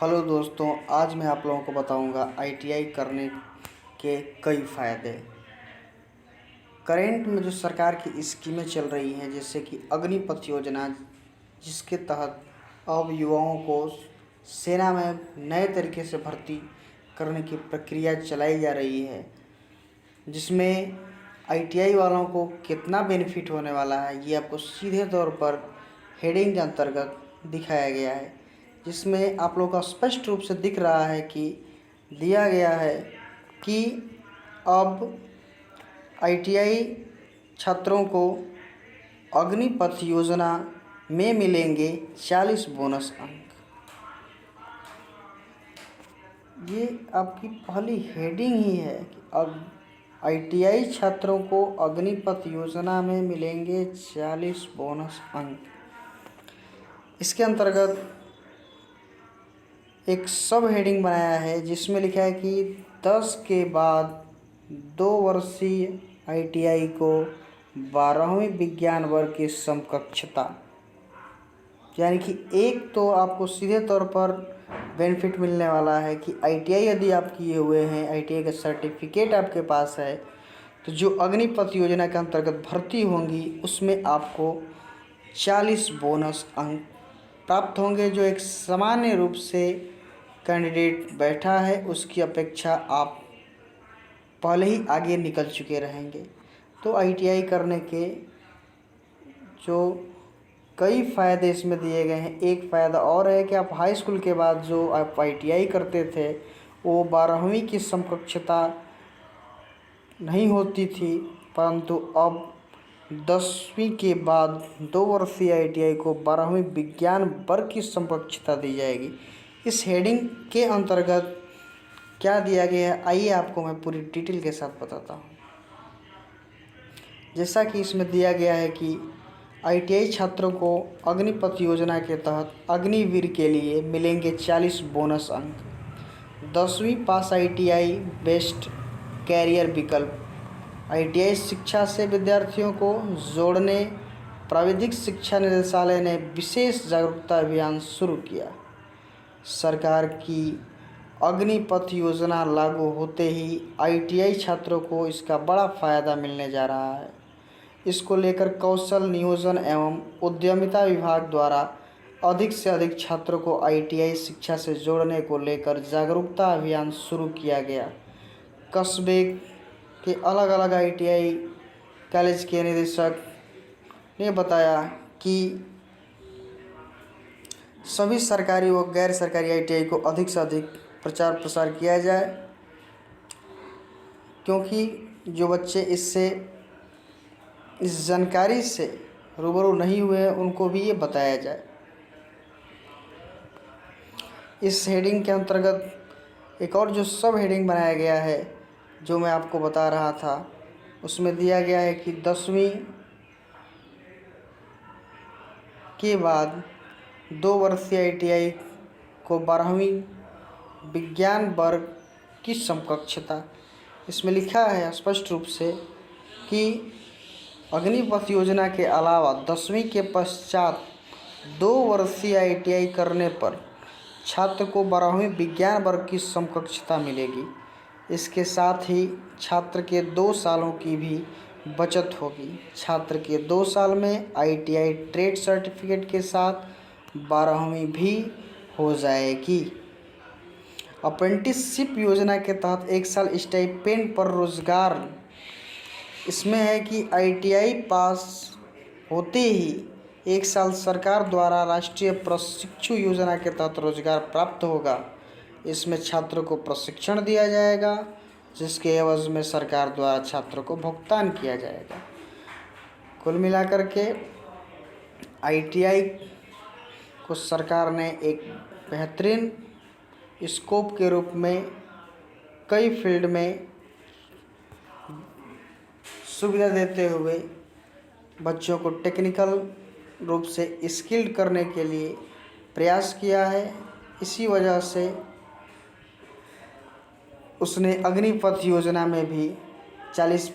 Hello दोस्तों, आज मैं आप लोगों को बताऊंगा आईटीआई करने के कई फ़ायदे। करेंट में जो सरकार की स्कीमें चल रही हैं, जैसे कि अग्निपथ योजना, जिसके तहत अब युवाओं को सेना में नए तरीके से भर्ती करने की प्रक्रिया चलाई जा रही है, जिसमें आईटीआई वालों को कितना बेनिफिट होने वाला है ये आपको सीधे तौर पर हेडिंग के अंतर्गत दिखाया गया है, जिसमें आप लोगों को स्पष्ट रूप से दिख रहा है कि दिया गया है कि अब आईटीआई छात्रों को अग्निपथ योजना में मिलेंगे 40 बोनस अंक। ये आपकी पहली हेडिंग ही है कि अब आईटीआई छात्रों को अग्निपथ योजना में मिलेंगे 40 बोनस अंक। इसके अंतर्गत एक सब हेडिंग बनाया है जिसमें लिखा है कि 10 के बाद 2 वर्षीय आईटीआई को 12वीं विज्ञान वर्ग की समकक्षता, यानी कि एक तो आपको सीधे तौर पर बेनिफिट मिलने वाला है कि आईटीआई यदि आप किए हुए हैं, आईटीआई का सर्टिफिकेट आपके पास है, तो जो अग्निपथ योजना के अंतर्गत भर्ती होंगी उसमें आपको 40 बोनस अंक प्राप्त होंगे, जो एक सामान्य रूप से कैंडिडेट बैठा है उसकी अपेक्षा आप पहले ही आगे निकल चुके रहेंगे। तो आईटीआई करने के जो कई फ़ायदे इसमें दिए गए हैं। एक फ़ायदा और है कि आप हाई स्कूल के बाद जो आप आईटीआई करते थे वो 12वीं की समकक्षता नहीं होती थी, परंतु अब 10वीं के बाद 2 वर्षीय आईटीआई को 12वीं विज्ञान वर्ग की समकक्षता दी जाएगी। इस हेडिंग के अंतर्गत क्या दिया गया है, आइए आपको मैं पूरी डिटेल के साथ बताता हूँ। जैसा कि इसमें दिया गया है कि आईटीआई छात्रों को अग्निपथ योजना के तहत अग्निवीर के लिए मिलेंगे 40 बोनस अंक। 10वीं पास आईटीआई बेस्ट कैरियर विकल्प। आईटीआई शिक्षा से विद्यार्थियों को जोड़ने प्राविधिक शिक्षा निदेशालय ने विशेष जागरूकता अभियान शुरू किया। सरकार की अग्निपथ योजना लागू होते ही आईटीआई छात्रों को इसका बड़ा फ़ायदा मिलने जा रहा है। इसको लेकर कौशल नियोजन एवं उद्यमिता विभाग द्वारा अधिक से अधिक छात्रों को आईटीआई शिक्षा से जोड़ने को लेकर जागरूकता अभियान शुरू किया गया। कस्बे के अलग अलग आईटीआई कॉलेज के निदेशक ने बताया कि सभी सरकारी व गैर सरकारी आईटीआई को अधिक से अधिक प्रचार प्रसार किया जाए, क्योंकि जो बच्चे इस जानकारी से रूबरू नहीं हुए हैं उनको भी ये बताया जाए। इस हेडिंग के अंतर्गत एक और जो सब हेडिंग बनाया गया है, जो मैं आपको बता रहा था, उसमें दिया गया है कि 10वीं के बाद 2 वर्षीय आईटीआई को 12वीं विज्ञान वर्ग की समकक्षता। इसमें लिखा है स्पष्ट रूप से कि अग्निपथ योजना के अलावा 10वीं के पश्चात 2 वर्षीय आईटीआई करने पर छात्र को 12वीं विज्ञान वर्ग की समकक्षता मिलेगी। इसके साथ ही छात्र के 2 सालों की भी बचत होगी। छात्र के 2 साल में आईटीआई ट्रेड सर्टिफिकेट के साथ 12वीं भी हो जाएगी। अप्रेंटिसशिप योजना के तहत 1 साल स्टाइपेंड पर रोजगार। इसमें है कि आईटीआई पास होते ही 1 साल सरकार द्वारा राष्ट्रीय प्रशिक्षु योजना के तहत रोजगार प्राप्त होगा। इसमें छात्रों को प्रशिक्षण दिया जाएगा, जिसके एवज में सरकार द्वारा छात्रों को भुगतान किया जाएगा। कुल मिलाकर के आईटीआई को सरकार ने एक बेहतरीन स्कोप के रूप में कई फील्ड में सुविधा देते हुए बच्चों को टेक्निकल रूप से स्किल्ड करने के लिए प्रयास किया है। इसी वजह से उसने अग्निपथ योजना में भी 40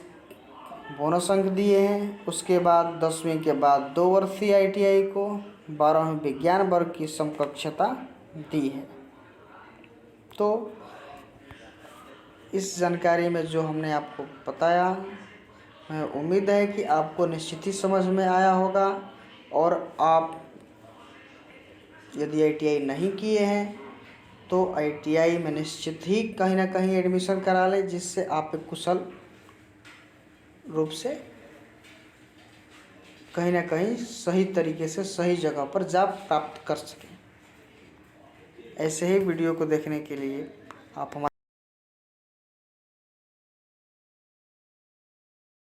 बोनस अंक दिए हैं। उसके बाद 10वीं के बाद 2 वर्षीय आईटीआई को 12वीं विज्ञान वर्ग की समकक्षता दी है। तो इस जानकारी में जो हमने आपको बताया, मैं उम्मीद है कि आपको निश्चित ही समझ में आया होगा और आप यदि ITI नहीं किए हैं तो ITI में निश्चित ही कहीं ना कहीं एडमिशन करा लें, जिससे आप एक कुशल रूप से कहीं ना कहीं सही तरीके से सही जगह पर जॉब प्राप्त कर सकें। ऐसे ही वीडियो को देखने के लिए आप हमारे